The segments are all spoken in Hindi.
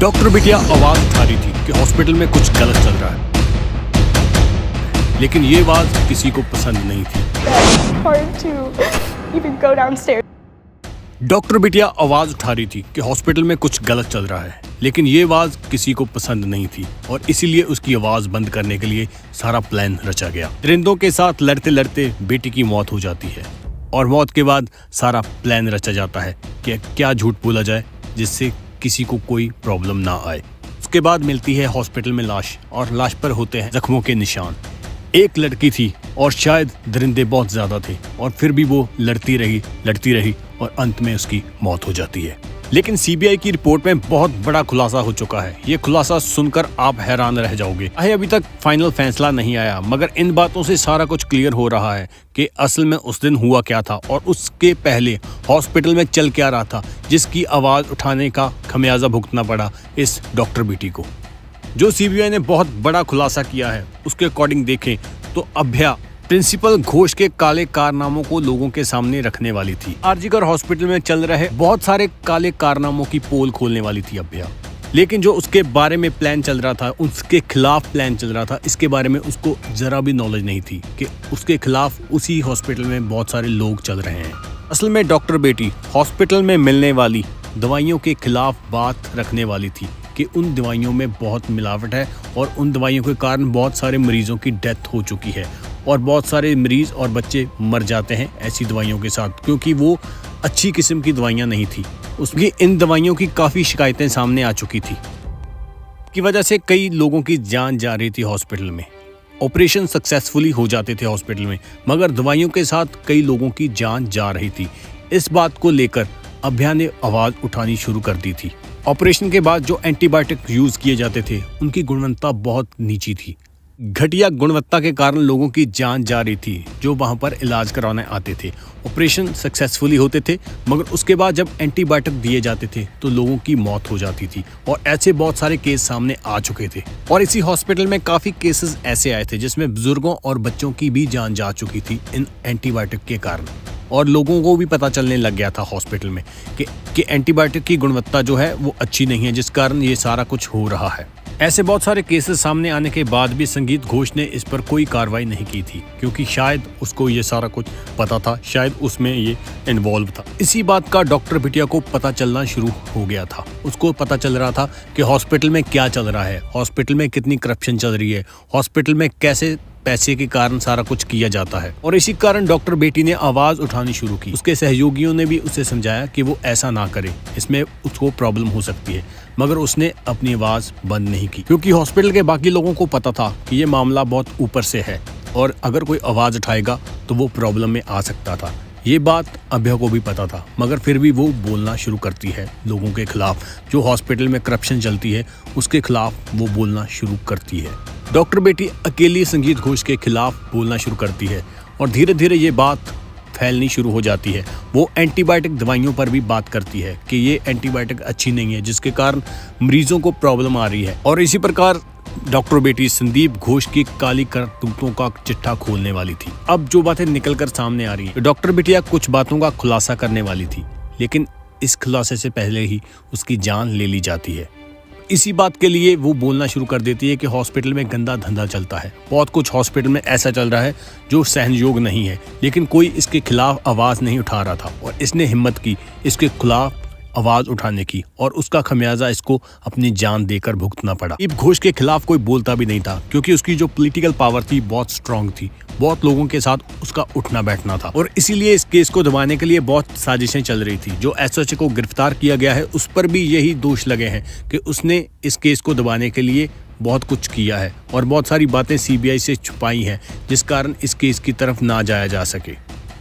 डॉक्टर बिटिया आवाज उठा रही थी कि हॉस्पिटल में कुछ गलत चल रहा है, लेकिन ये आवाज किसी को पसंद नहीं थी। Hard to even go downstairs. Doctor बिटिया आवाज उठा रही थी कि हॉस्पिटल में कुछ गलत चल रहा है, लेकिन ये आवाज किसी को पसंद नहीं थी और इसीलिए उसकी आवाज बंद करने के लिए सारा प्लान रचा गया। परिंदों के साथ लड़ते लड़ते बेटी की मौत हो जाती है और मौत के बाद सारा प्लान रचा जाता है कि क्या झूठ बोला जाए जिससे किसी को कोई प्रॉब्लम ना आए। उसके बाद मिलती है हॉस्पिटल में लाश और लाश पर होते हैं जख्मों के निशान। एक लड़की थी और शायद दरिंदे बहुत ज्यादा थे और फिर भी वो लड़ती रही और अंत में उसकी मौत हो जाती है। लेकिन सीबीआई की रिपोर्ट में बहुत बड़ा खुलासा हो चुका है। ये खुलासा सुनकर आप हैरान रह जाओगे। अभी तक फाइनल फैसला नहीं आया, मगर इन बातों से सारा कुछ क्लियर हो रहा है कि असल में उस दिन हुआ क्या था और उसके पहले हॉस्पिटल में चल क्या रहा था, जिसकी आवाज उठाने का खमियाजा भुगतना पड़ा इस डॉक्टर बेटी को। जो सीबीआई ने बहुत बड़ा खुलासा किया है उसके अकॉर्डिंग देखें तो अभ्या प्रिंसिपल घोष के काले कारनामों को लोगों के सामने रखने वाली थी। आरजीकर हॉस्पिटल में चल रहे बहुत सारे काले कारनामों की पोल खोलने वाली थी अभ्या, लेकिन जो उसके बारे में प्लान चल रहा था, उसके खिलाफ प्लान चल रहा था, इसके बारे में उसको जरा भी नॉलेज नहीं थी कि उसके खिलाफ उसी हॉस्पिटल में बहुत सारे लोग चल रहे हैं। असल में डॉक्टर बेटी हॉस्पिटल में मिलने वाली दवाइयों के खिलाफ बात रखने वाली थी कि उन दवाइयों में बहुत मिलावट है और उन दवाइयों के कारण बहुत सारे मरीजों की डेथ हो चुकी है और बहुत सारे मरीज और बच्चे मर जाते हैं ऐसी दवाइयों के साथ, क्योंकि वो अच्छी किस्म की दवाइयां नहीं थी। उसकी इन दवाइयों की काफ़ी शिकायतें सामने आ चुकी थी, की वजह से कई लोगों की जान जा रही थी हॉस्पिटल में। ऑपरेशन सक्सेसफुली हो जाते थे हॉस्पिटल में, मगर दवाइयों के साथ कई लोगों की जान जा रही थी। इस बात को लेकर अभ्या ने आवाज़ उठानी शुरू कर दी थी। ऑपरेशन के बाद जो एंटीबायोटिक यूज़ किए जाते थे उनकी गुणवत्ता बहुत नीची थी। घटिया गुणवत्ता के कारण लोगों की जान जा रही थी जो वहां पर इलाज कराने आते थे। ऑपरेशन सक्सेसफुली होते थे, मगर उसके बाद जब एंटीबायोटिक दिए जाते थे तो लोगों की मौत हो जाती थी और ऐसे बहुत सारे केस सामने आ चुके थे। और इसी हॉस्पिटल में काफ़ी केसेस ऐसे आए थे जिसमें बुजुर्गों और बच्चों की भी जान जा चुकी थी इन एंटीबायोटिक के कारण। और लोगों को भी पता चलने लग गया था हॉस्पिटल में कि एंटीबायोटिक की गुणवत्ता जो है वो अच्छी नहीं है, जिस कारण ये सारा कुछ हो रहा है। ऐसे बहुत सारे केसेस सामने आने के बाद भी संगीत घोष ने इस पर कोई कार्रवाई नहीं की थी, क्योंकि शायद उसको ये सारा कुछ पता था, शायद उसमें ये इन्वॉल्व था। इसी बात का डॉक्टर बिटिया को पता चलना शुरू हो गया था। उसको पता चल रहा था कि हॉस्पिटल में क्या चल रहा है, हॉस्पिटल में कितनी करप्शन चल रही है, हॉस्पिटल में कैसे पैसे के कारण सारा कुछ किया जाता है। और इसी कारण डॉक्टर बेटी ने आवाज उठानी शुरू की। उसके सहयोगियों ने भी उसे समझाया कि वो ऐसा ना करे, इसमें उसको प्रॉब्लम हो सकती है, मगर उसने अपनी आवाज बंद नहीं की, क्योंकि हॉस्पिटल के बाकी लोगों को पता था कि ये मामला बहुत ऊपर से है और अगर कोई आवाज उठाएगा तो वो प्रॉब्लम में आ सकता था। ये बात अभ्या को भी पता था, मगर फिर भी वो बोलना शुरू करती है लोगों के खिलाफ। जो हॉस्पिटल में करप्शन चलती है उसके खिलाफ वो बोलना शुरू करती है। डॉक्टर बेटी अकेली संगीत घोष के खिलाफ बोलना शुरू करती है और धीरे धीरे ये बात फैलनी शुरू हो जाती है। वो एंटीबायोटिक दवाइयों पर भी बात करती है कि ये एंटीबायोटिक अच्छी नहीं है, जिसके कारण मरीजों को प्रॉब्लम आ रही है। और इसी प्रकार डॉक्टर बेटी संदीप घोष की काली करतूतों का चिट्ठा खोलने वाली थी। अब जो बातें निकलकर सामने आ रही हैं, डॉक्टर बिटिया कुछ बातों का खुलासा करने वाली थी, लेकिन इस खुलासे से पहले ही उसकी जान ले ली जाती है। इसी बात के लिए वो बोलना शुरू कर देती है कि हॉस्पिटल में गंदा धंधा चलता है, बहुत कुछ हॉस्पिटल में ऐसा चल रहा है जो सहनयोग नहीं है, लेकिन कोई इसके खिलाफ आवाज नहीं उठा रहा था और इसने हिम्मत की इसके खिलाफ आवाज उठाने की और उसका खमियाजा इसको अपनी जान देकर भुगतना पड़ा। संदीप घोष के खिलाफ कोई बोलता भी नहीं था, क्योंकि उसकी जो पॉलिटिकल पावर थी बहुत स्ट्रांग थी, बहुत लोगों के साथ उसका उठना बैठना था और इसीलिए इस केस को दबाने के लिए बहुत साजिशें चल रही थी। जो एसएचओ को गिरफ्तार किया गया है उस पर भी यही दोष लगे हैं कि उसने इस केस को दबाने के लिए बहुत कुछ किया है और बहुत सारी बातें सीबीआई से छुपाई हैं, जिस कारण इस केस की तरफ ना जाया जा सके।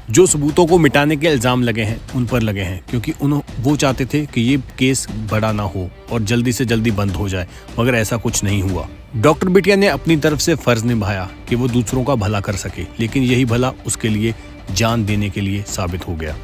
जो सबूतों को मिटाने के इल्जाम लगे हैं उन पर लगे हैं, क्योंकि वो चाहते थे कि ये केस बड़ा ना हो और जल्दी से जल्दी बंद हो जाए, मगर ऐसा कुछ नहीं हुआ। डॉक्टर बिटिया ने अपनी तरफ से फर्ज निभाया कि वो दूसरों का भला कर सके, लेकिन यही भला उसके लिए जान देने के लिए साबित हो गया।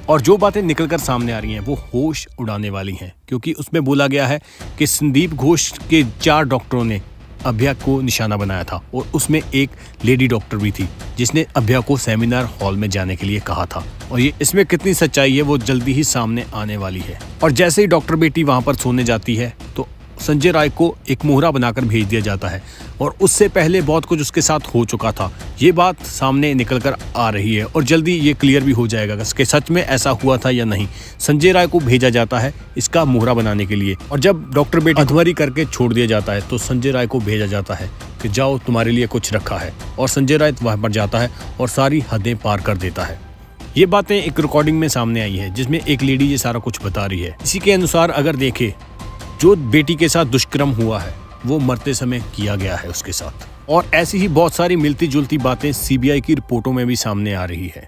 और जो बातें निकलकर सामने आ रही हैं वो होश उड़ाने वाली हैं, क्योंकि उसमें बोला गया है कि संदीप घोष के 4 डॉक्टरों ने अभ्या को निशाना बनाया था और उसमें एक लेडी डॉक्टर भी थी जिसने अभ्या को सेमिनार हॉल में जाने के लिए कहा था। और ये इसमें कितनी सच्चाई है वो जल्दी ही सामने आने वाली है। और जैसे ही डॉक्टर बेटी वहां पर सोने जाती है तो संजय राय को एक मोहरा बनाकर भेज दिया जाता है और उससे पहले बहुत कुछ उसके साथ हो चुका था। ये बात सामने निकल कर आ रही है और जल्दी ये क्लियर भी हो जाएगा कि सच में ऐसा हुआ था या नहीं। संजय राय को भेजा जाता है इसका मोहरा बनाने के लिए और जब डॉक्टर बेटी अधमरी करके छोड़ दिया जाता है तो संजय राय को भेजा जाता है कि जाओ तुम्हारे लिए कुछ रखा है, और संजय राय वहाँ पर जाता है और सारी हदें पार कर देता है। ये बातें एक रिकॉर्डिंग में सामने आई है जिसमें एक लेडी ये सारा कुछ बता रही है। इसी के अनुसार अगर देखें, जो बेटी के साथ दुष्कर्म हुआ है वो मरते समय किया गया है उसके साथ, और ऐसी ही बहुत सारी मिलती जुलती बातें सीबीआई की रिपोर्टों में भी सामने आ रही है।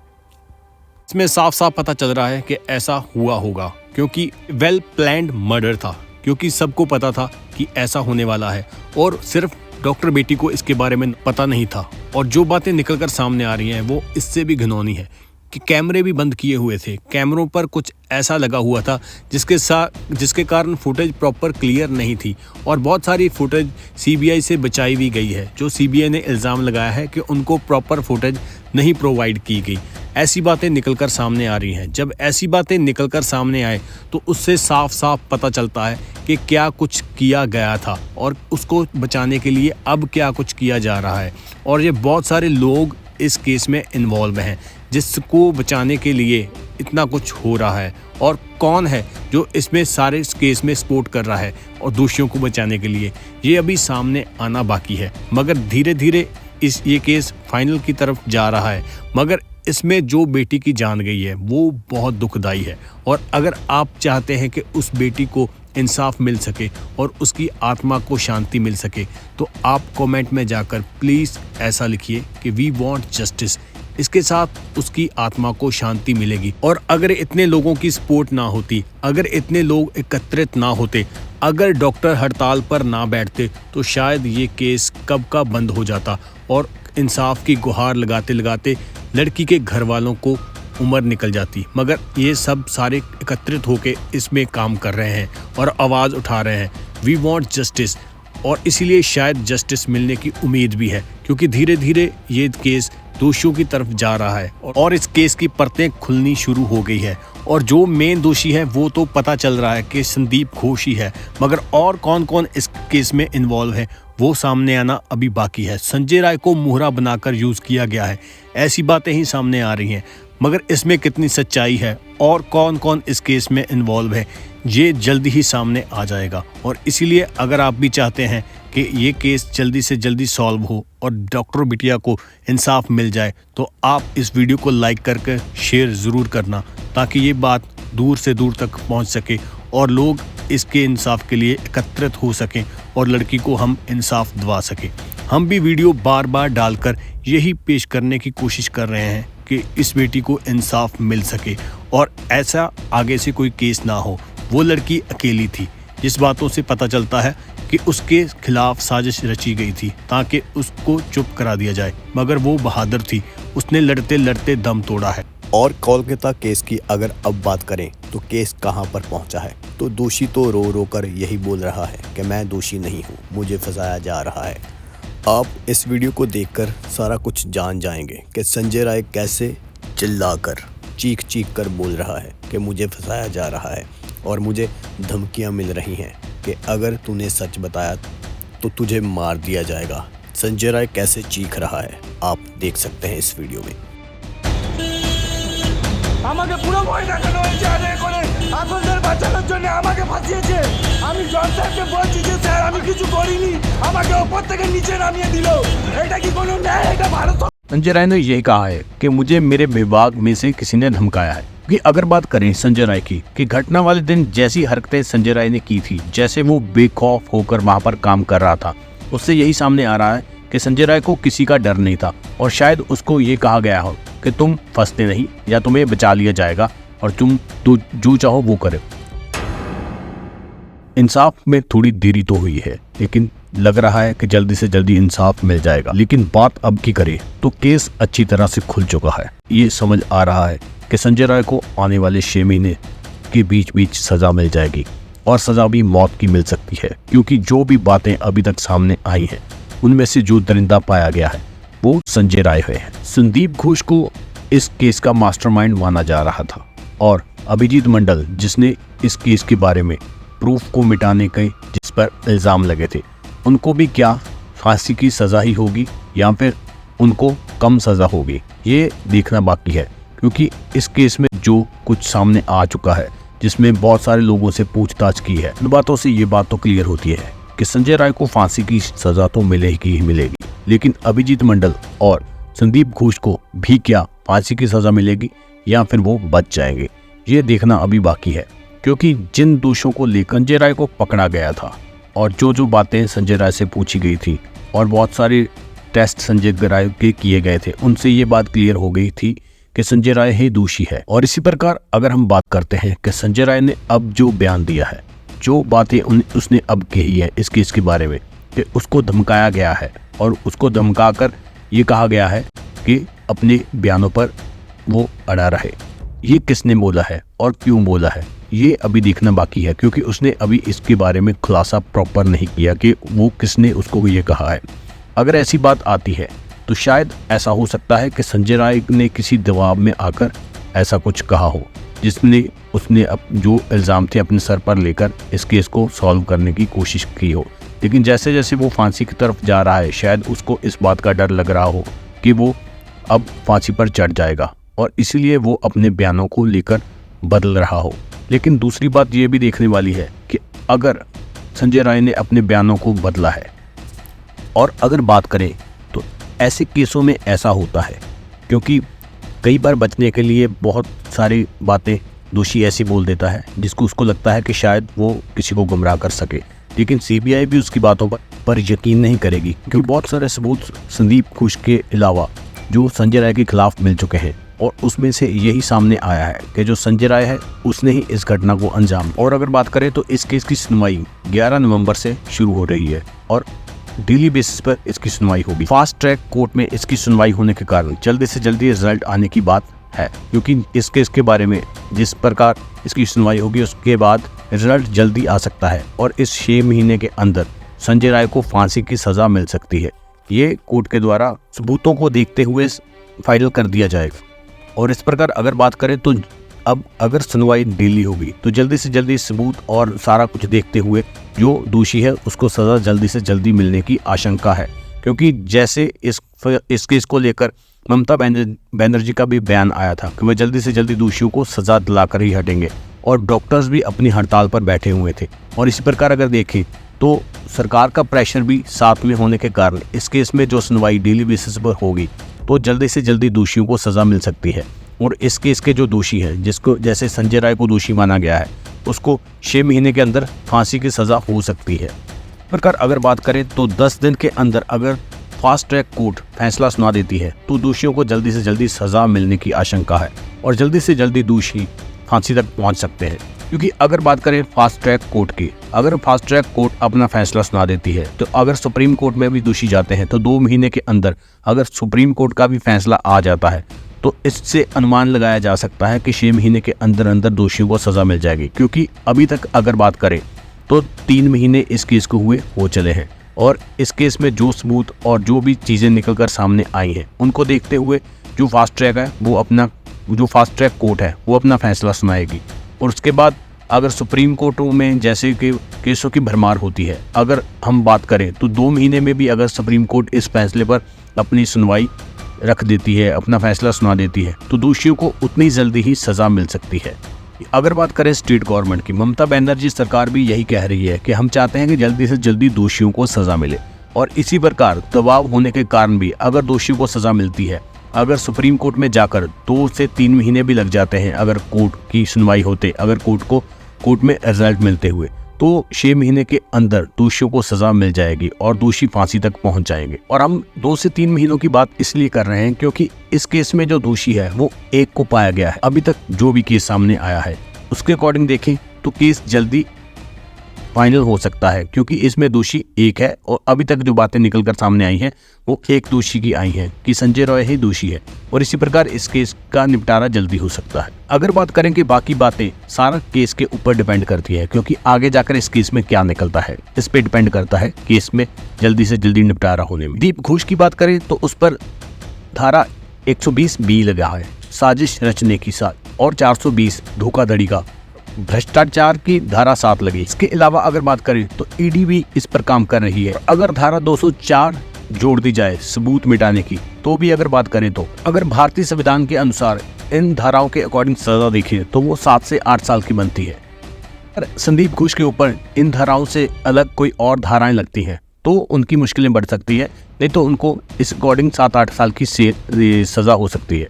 इसमें साफ साफ पता चल रहा है कि ऐसा हुआ होगा क्योंकि वेल प्लान्ड मर्डर था, क्योंकि सबको पता था कि ऐसा होने वाला है और सिर्फ डॉक्टर बेटी को इसके बारे में पता नहीं था। और जो बातें निकलकर सामने आ रही हैं वो इससे भी घिनौनी है कि कैमरे भी बंद किए हुए थे, कैमरों पर कुछ ऐसा लगा हुआ था जिसके कारण फुटेज प्रॉपर क्लियर नहीं थी, और बहुत सारी फुटेज सीबीआई से बचाई भी गई है। जो सीबीआई ने इल्ज़ाम लगाया है कि उनको प्रॉपर फुटेज नहीं प्रोवाइड की गई। ऐसी बातें निकलकर सामने आ रही हैं। जब ऐसी बातें निकलकर सामने आए तो उससे साफ साफ पता चलता है कि क्या कुछ किया गया था और उसको बचाने के लिए अब क्या कुछ किया जा रहा है। और ये बहुत सारे लोग इस केस में इन्वॉल्व हैं जिसको बचाने के लिए इतना कुछ हो रहा है, और कौन है जो इसमें सारे इस केस में सपोर्ट कर रहा है और दोषियों को बचाने के लिए, ये अभी सामने आना बाकी है। मगर धीरे धीरे ये केस फाइनल की तरफ जा रहा है। मगर इसमें जो बेटी की जान गई है वो बहुत दुखदाई है, और अगर आप चाहते हैं कि उस बेटी को इंसाफ मिल सके और उसकी आत्मा को शांति मिल सके तो आप कमेंट में जाकर प्लीज़ ऐसा लिखिए कि वी वांट जस्टिस। इसके साथ उसकी आत्मा को शांति मिलेगी। और अगर इतने लोगों की सपोर्ट ना होती, अगर इतने लोग एकत्रित ना होते, अगर डॉक्टर हड़ताल पर ना बैठते तो शायद ये केस कब का बंद हो जाता और इंसाफ की गुहार लगाते लगाते लड़की के घर वालों को उम्र निकल जाती। मगर ये सब सारे एकत्रित होकर इसमें काम कर रहे हैं और आवाज़ उठा रहे हैं, वी वांट जस्टिस। और इसीलिए शायद जस्टिस मिलने की उम्मीद भी है, क्योंकि धीरे धीरे ये केस दोषियों की तरफ जा रहा है और इस केस की परतें खुलनी शुरू हो गई है। और जो मेन दोषी है वो तो पता चल रहा है कि संदीप घोष ही है, मगर और कौन कौन इस केस में इन्वॉल्व है वो सामने आना अभी बाकी है। संजय राय को मोहरा बनाकर यूज़ किया गया है, ऐसी बातें ही सामने आ रही हैं, मगर इसमें कितनी सच्चाई है और कौन कौन इस केस में इन्वॉल्व है ये जल्दी ही सामने आ जाएगा। और इसीलिए अगर आप भी चाहते हैं कि ये केस जल्दी से जल्दी सॉल्व हो और डॉक्टर बिटिया को इंसाफ मिल जाए तो आप इस वीडियो को लाइक करके शेयर ज़रूर करना, ताकि ये बात दूर से दूर तक पहुंच सके और लोग इसके इंसाफ के लिए एकत्रित हो सकें और लड़की को हम इंसाफ दिवा सकें। हम भी वीडियो बार बार डालकर यही पेश करने की कोशिश कर रहे हैं कि इस बेटी को इंसाफ मिल सके और ऐसा आगे से कोई केस ना हो। वो लड़की अकेली थी, जिस बातों से पता चलता है कि उसके खिलाफ साजिश रची गई थी ताकि उसको चुप करा दिया जाए, मगर वो बहादुर थी, उसने लड़ते लड़ते दम तोड़ा है। और कोलकाता केस की अगर अब बात करें तो केस कहां पर पहुंचा है, तो दोषी तो रो रो कर यही बोल रहा है कि मैं दोषी नहीं हूं, मुझे फंसाया जा रहा है। आप इस वीडियो को देखकर सारा कुछ जान जाएंगे कि संजय राय कैसे चिल्लाकर चीख चीख कर बोल रहा है कि मुझे फंसाया जा रहा है और मुझे धमकियां मिल रही हैं कि अगर तूने सच बताया तो तुझे मार दिया जाएगा। संजय राय कैसे चीख रहा है आप দেখ सकते हैं इस वीडियो में। আমাকে পুরো ভয় দেখানো হয়েছে আদায় করে আপনাদের বাঁচানোর জন্য আমাকে ফাঁসিয়েছে। আমি জজ সাহেবকে বলছি যে স্যার আমি কিছু করিনি, আমাকে ওপর থেকে নিচে নামিয়ে দিল। এটা কি কোনো ন্যায়? এটা ভারত। संजय राय ने यही कहा है कि मुझे मेरे विभाग में से किसी ने धमकाया है। कि अगर बात करें संजय राय की कि घटना वाले दिन जैसी हरकतें संजय राय ने की थी, जैसे वो बेखौफ होकर वहां पर काम कर रहा था, उससे यही सामने आ रहा है कि संजय राय को किसी का डर नहीं था और शायद उसको ये कहा गया हो कि तुम फंसते नहीं या तुम्हें बचा लिया जाएगा और तुम जो चाहो वो करे। इंसाफ में थोड़ी देरी तो हुई है, लेकिन लग रहा है कि जल्दी से जल्दी इंसाफ मिल जाएगा। लेकिन बात अब की करें तो केस अच्छी तरह से खुल चुका है। ये समझ आ रहा है कि संजय राय को आने वाले 6 महीने के बीच बीच सजा मिल जाएगी और सजा भी मौत की मिल सकती है, क्योंकि जो भी बातें अभी तक सामने आई हैं उनमें से जो दरिंदा पाया गया है वो संजय राय हुए हैं। संदीप घोष को इस केस का मास्टरमाइंड माना जा रहा था और अभिजीत मंडल जिसने इस केस के बारे में प्रूफ को मिटाने के जिस पर इल्ज़ाम लगे थे, उनको भी क्या फांसी की सज़ा ही होगी या फिर उनको कम सज़ा होगी, ये देखना बाकी है। क्योंकि इस केस में जो कुछ सामने आ चुका है, जिसमें बहुत सारे लोगों से पूछताछ की है, इन बातों से ये बात तो क्लियर होती है कि संजय राय को फांसी की सज़ा तो मिलेगी ही मिलेगी, लेकिन अभिजीत मंडल और संदीप घोष को भी क्या फांसी की सज़ा मिलेगी या फिर वो बच जाएंगे, ये देखना अभी बाकी है। क्योंकि जिन दोषों को लेकर संजय राय को पकड़ा गया था और जो बातें संजय राय से पूछी गई थी और बहुत सारे टेस्ट संजय राय के किए गए थे, उनसे ये बात क्लियर हो गई थी कि संजय राय ही दोषी है। और इसी प्रकार अगर हम बात करते हैं कि संजय राय ने अब जो बयान दिया है, जो बातें उसने अब कही है इस केस के बारे में, कि उसको धमकाया गया है और उसको धमकाकर ये कहा गया है कि अपने बयानों पर वो अड़ा रहे, ये किसने बोला है और क्यों बोला है, ये अभी देखना बाकी है। क्योंकि उसने अभी इसके बारे में खुलासा प्रॉपर नहीं किया कि वो किसने उसको ये कहा है। अगर ऐसी बात आती है तो शायद ऐसा हो सकता है कि संजय राय ने किसी दबाव में आकर ऐसा कुछ कहा हो, जिसने उसने जो इल्ज़ाम थे अपने सर पर लेकर इस केस को सॉल्व करने की कोशिश की हो। लेकिन जैसे जैसे वो फांसी की तरफ जा रहा है, शायद उसको इस बात का डर लग रहा हो कि वो अब फांसी पर चढ़ जाएगा और इसीलिए वो अपने बयानों को लेकर बदल रहा हो। लेकिन दूसरी बात ये भी देखने वाली है कि अगर संजय राय ने अपने बयानों को बदला है, और अगर बात करें तो ऐसे केसों में ऐसा होता है, क्योंकि कई बार बचने के लिए बहुत सारी बातें दोषी ऐसी बोल देता है जिसको उसको लगता है कि शायद वो किसी को गुमराह कर सके, लेकिन सीबीआई भी उसकी बातों पर यकीन नहीं करेगी। क्योंकि बहुत सारे सबूत संदीप घोष के अलावा जो संजय राय के खिलाफ मिल चुके हैं और उसमें से यही सामने आया है कि जो संजय राय है उसने ही इस घटना को अंजाम। और अगर बात करें तो इस केस की सुनवाई 11 नवंबर से शुरू हो रही है और डेली बेसिस पर इसकी सुनवाई होगी। फास्ट ट्रैक कोर्ट में इसकी सुनवाई होने के कारण जल्दी से जल्दी रिजल्ट आने की बात है, क्योंकि इस केस के बारे में जिस प्रकार इसकी सुनवाई होगी उसके बाद रिजल्ट जल्दी आ सकता है और इस 6 महीने के अंदर संजय राय को फांसी की सज़ा मिल सकती है। ये कोर्ट के द्वारा सबूतों को देखते हुए फाइनल कर दिया जाएगा। और इस प्रकार अगर बात करें तो अब अगर सुनवाई डेली होगी तो जल्दी से जल्दी सबूत और सारा कुछ देखते हुए जो दोषी है उसको सज़ा जल्दी से जल्दी मिलने की आशंका है। क्योंकि जैसे इस केस को लेकर ममता बनर्जी का भी बयान आया था कि वह जल्दी से जल्दी दोषियों को सज़ा दिलाकर ही हटेंगे और डॉक्टर्स भी अपनी हड़ताल पर बैठे हुए थे। और इसी प्रकार अगर देखें तो सरकार का प्रेशर भी साथ में होने के कारण इस केस में जो सुनवाई डेली बेसिस पर होगी तो जल्दी से जल्दी दोषियों को सज़ा मिल सकती है। और इस केस के जो दोषी हैं, जिसको जैसे संजय राय को दोषी माना गया है, उसको 6 महीने के अंदर फांसी की सज़ा हो सकती है। प्रकार अगर बात करें तो 10 दिन के अंदर अगर फास्ट ट्रैक कोर्ट फैसला सुना देती है तो दोषियों को जल्दी से जल्दी सज़ा मिलने की आशंका है और जल्दी से जल्दी दोषी फांसी तक पहुंच सकते हैं। क्योंकि अगर बात करें फास्ट ट्रैक कोर्ट की, अगर फास्ट ट्रैक कोर्ट अपना फैसला सुना देती है तो अगर सुप्रीम कोर्ट में भी दोषी जाते हैं तो 2 महीने के अंदर अगर सुप्रीम कोर्ट का भी फैसला आ जाता है तो इससे अनुमान लगाया जा सकता है कि 6 महीने के अंदर अंदर दोषियों को सज़ा मिल जाएगी। क्योंकि अभी तक अगर बात करें तो 3 महीने इस केस को हुए हो चले हैं और इस केस में जो सबूत और जो भी चीज़ें निकल कर सामने आई हैं उनको देखते हुए जो फास्ट ट्रैक है वो अपना जो फास्ट ट्रैक कोर्ट है वो अपना फैसला सुनाएगी। और उसके बाद अगर सुप्रीम कोर्टों में जैसे कि केसों की भरमार होती है, अगर हम बात करें तो 2 महीने में भी अगर सुप्रीम कोर्ट इस फैसले पर अपनी सुनवाई रख देती है, अपना फैसला सुना देती है, तो दोषियों को उतनी जल्दी ही सज़ा मिल सकती है। अगर बात करें स्टेट गवर्नमेंट की, ममता बनर्जी सरकार भी यही कह रही है कि हम चाहते हैं कि जल्दी से जल्दी दोषियों को सज़ा मिले। और इसी प्रकार दबाव होने के कारण भी अगर दोषियों को सज़ा मिलती है, अगर सुप्रीम कोर्ट में जाकर 2 से 3 महीने भी लग जाते हैं अगर कोर्ट की सुनवाई होते, अगर कोर्ट में रिजल्ट मिलते हुए, तो 6 महीने के अंदर दोषियों को सज़ा मिल जाएगी और दोषी फांसी तक पहुंच जाएंगे। और हम 2 से 3 महीनों की बात इसलिए कर रहे हैं क्योंकि इस केस में जो दोषी है वो एक को पाया गया है। अभी तक जो भी केस सामने आया है उसके अकॉर्डिंग देखें तो केस जल्दी फाइनल हो सकता है, क्योंकि इसमें दोषी एक है और अभी तक जो बातें निकलकर सामने आई हैं वो एक दोषी की आई हैं कि संजय राय ही दोषी है। और इसी प्रकार इस केस का निपटारा जल्दी हो सकता है। अगर बात करें कि बाकी बातें सारा केस के ऊपर डिपेंड करती है, क्योंकि आगे जाकर इस केस में क्या निकलता है इस पे डिपेंड करता है केस में जल्दी से जल्दी निपटारा होने में। दीप घोष की बात करें तो उस पर धारा 120B लगा है, साजिश रचने की साथ, और 420 धोखाधड़ी का भ्रष्टाचार की धारा 7 लगी। इसके अलावा अगर बात करें तो ईडी भी इस पर काम कर रही है। अगर धारा 204 जोड़ दी जाए सबूत मिटाने की, तो भी अगर बात करें तो अगर भारतीय संविधान के अनुसार इन धाराओं के अकॉर्डिंग सजा देखें तो वो 7 से 8 साल की बनती है। अगर संदीप घोष के ऊपर इन धाराओं से अलग कोई और धाराएं लगती हैं तो उनकी मुश्किलें बढ़ सकती है, नहीं तो उनको इस अकॉर्डिंग 7-8 साल की सजा हो सकती है।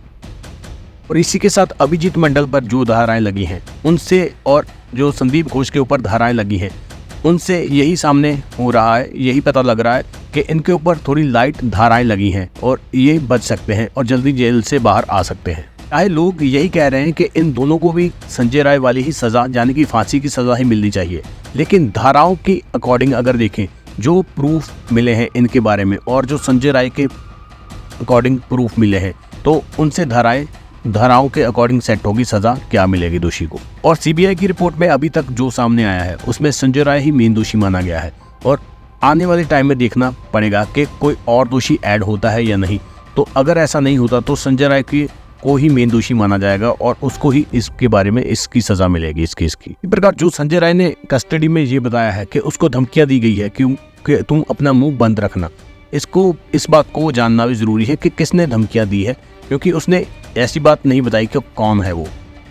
और इसी के साथ अभिजीत मंडल पर जो धाराएं लगी हैं उनसे और जो संदीप घोष के ऊपर धाराएं लगी हैं उनसे यही सामने हो रहा है, यही पता लग रहा है कि इनके ऊपर थोड़ी लाइट धाराएं लगी हैं और ये बच सकते हैं और जल्दी जेल से बाहर आ सकते हैं। चाहे लोग यही कह रहे हैं कि इन दोनों को भी संजय राय वाली ही सज़ा यानी कि फांसी की सज़ा ही मिलनी चाहिए, लेकिन धाराओं की अकॉर्डिंग अगर देखें जो प्रूफ मिले हैं इनके बारे में और जो संजय राय के अकॉर्डिंग प्रूफ मिले हैं तो उनसे धाराओं के अकॉर्डिंग सेट होगी सज़ा क्या मिलेगी दोषी को। और सीबीआई की रिपोर्ट में अभी तक जो सामने आया है उसमें संजय राय ही मेन दोषी माना गया है और आने वाले टाइम में देखना पड़ेगा कि कोई और दोषी ऐड होता है या नहीं। तो अगर ऐसा नहीं होता तो संजय राय को ही मेन दोषी माना जाएगा और उसको ही इसके बारे में इसकी सज़ा मिलेगी इस केस की। इस प्रकार जो संजय राय ने कस्टडी में ये बताया है कि उसको धमकियाँ दी गई है कि तुम अपना मुँह बंद रखना, इस बात को जानना भी ज़रूरी है कि किसने धमकियाँ दी है, क्योंकि उसने ऐसी बात नहीं बताई कि कौन है वो।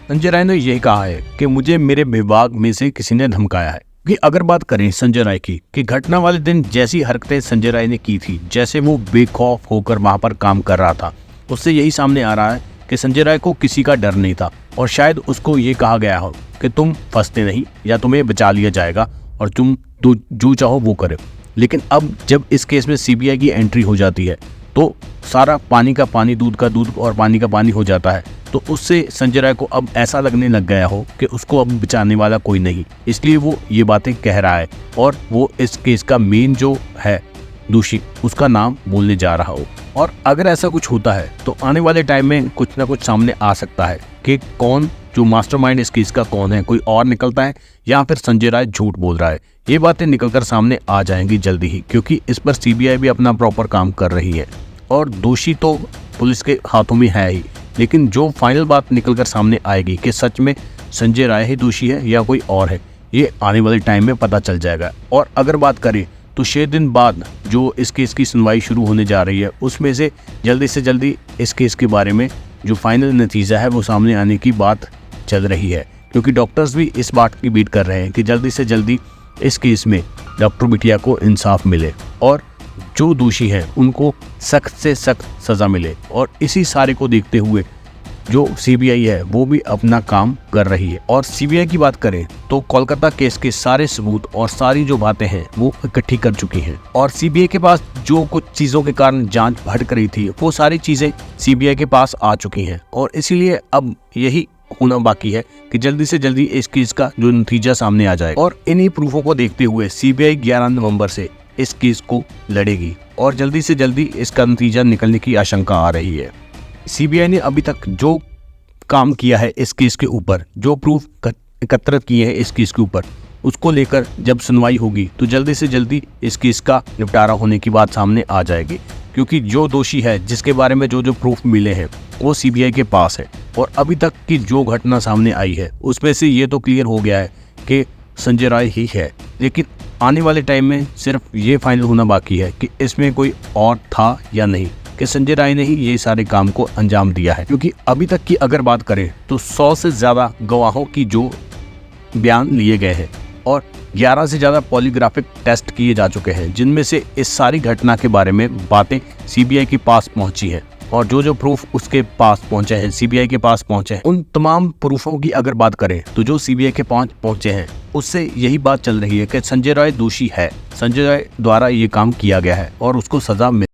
संजय राय ने यही कहा है कि मुझे मेरे विभाग में से किसी ने धमकाया है। कि अगर बात करें संजय राय की कि घटना वाले दिन जैसी हरकतें संजय राय ने की थी, जैसे वो बेखौफ होकर वहाँ पर काम कर रहा था, उससे यही सामने आ रहा है कि संजय राय को किसी का डर नहीं था और शायद उसको ये कहा गया हो कि तुम फंसते नहीं या तुम्हें बचा लिया जाएगा और तुम जो चाहो वो करो। लेकिन अब जब इस केस में सीबीआई की एंट्री हो जाती है तो सारा पानी का पानी, दूध का दूध और पानी का पानी हो जाता है। तो उससे संजय राय को अब ऐसा लगने लग गया हो कि उसको अब बचाने वाला कोई नहीं, इसलिए वो ये बातें कह रहा है और वो इस केस का मेन जो है दोषी उसका नाम बोलने जा रहा हो। और अगर ऐसा कुछ होता है तो आने वाले टाइम में कुछ ना कुछ सामने आ सकता है कि कौन जो मास्टरमाइंड इस केस का कौन है, कोई और निकलता है या फिर संजय राय झूठ बोल रहा है। ये बातें निकलकर सामने आ जाएंगी जल्दी ही, क्योंकि इस पर सीबीआई भी अपना प्रॉपर काम कर रही है और दोषी तो पुलिस के हाथों में है ही, लेकिन जो फाइनल बात निकलकर सामने आएगी कि सच में संजय राय ही दोषी है या कोई और है, ये आने वाले टाइम में पता चल जाएगा। और अगर बात करें तो 6 दिन बाद जो इस केस की सुनवाई शुरू होने जा रही है उसमें से जल्दी इस केस के बारे में जो फाइनल नतीजा है वो सामने आने की बात चल रही है, क्योंकि डॉक्टर्स भी इस बात की वेट कर रहे हैं कि जल्दी से जल्दी इस केस में डॉक्टर बिटिया को इंसाफ मिले और जो दोषी हैं उनको सख्त से सख्त सज़ा मिले। और इसी सारे को देखते हुए जो सीबीआई है वो भी अपना काम कर रही है। और सीबीआई की बात करें तो कोलकाता केस के सारे सबूत और सारी जो बातें हैं वो इकट्ठी कर चुकी हैं और सीबीआई के पास जो कुछ चीज़ों के कारण जांच भटक रही थी वो सारी चीज़ें सीबीआई के पास आ चुकी हैं और इसीलिए अब यही होना बाकी है कि जल्दी से जल्दी इस केस का जो नतीजा सामने आ जाए। और इन्हीं प्रूफों को देखते हुए सीबीआई 11 नवंबर से इस केस को लड़ेगी और जल्दी से जल्दी इसका नतीजा निकलने की आशंका आ रही है। सीबीआई ने अभी तक जो काम किया है इस केस के ऊपर, जो प्रूफ एकत्रित किए हैं इस केस के ऊपर, उसको लेकर जब सुनवाई होगी तो जल्दी से जल्दी इस केस का निपटारा होने की बात सामने आ जाएगी, क्योंकि जो दोषी है जिसके बारे में जो प्रूफ मिले हैं वो सीबीआई के पास है। और अभी तक की जो घटना सामने आई है उसमें से ये तो क्लियर हो गया है कि संजय राय ही है, लेकिन आने वाले टाइम में सिर्फ ये फाइनल होना बाकी है कि इसमें कोई और था या नहीं, कि संजय राय ने ही ये सारे काम को अंजाम दिया है। क्योंकि अभी तक की अगर बात करें तो 100 से ज़्यादा गवाहों की जो बयान लिए गए हैं और 11 से ज़्यादा पॉलीग्राफिक टेस्ट किए जा चुके हैं, जिनमें से इस सारी घटना के बारे में बातें सीबीआई के पास पहुंची है और जो प्रूफ उसके पास पहुंचे हैं, सीबीआई के पास पहुंचे हैं, उन तमाम प्रूफों की अगर बात करें तो जो सीबीआई के पास पहुंचे हैं उससे यही बात चल रही है कि संजय राय दोषी है, संजय राय द्वारा ये काम किया गया है और उसको सजा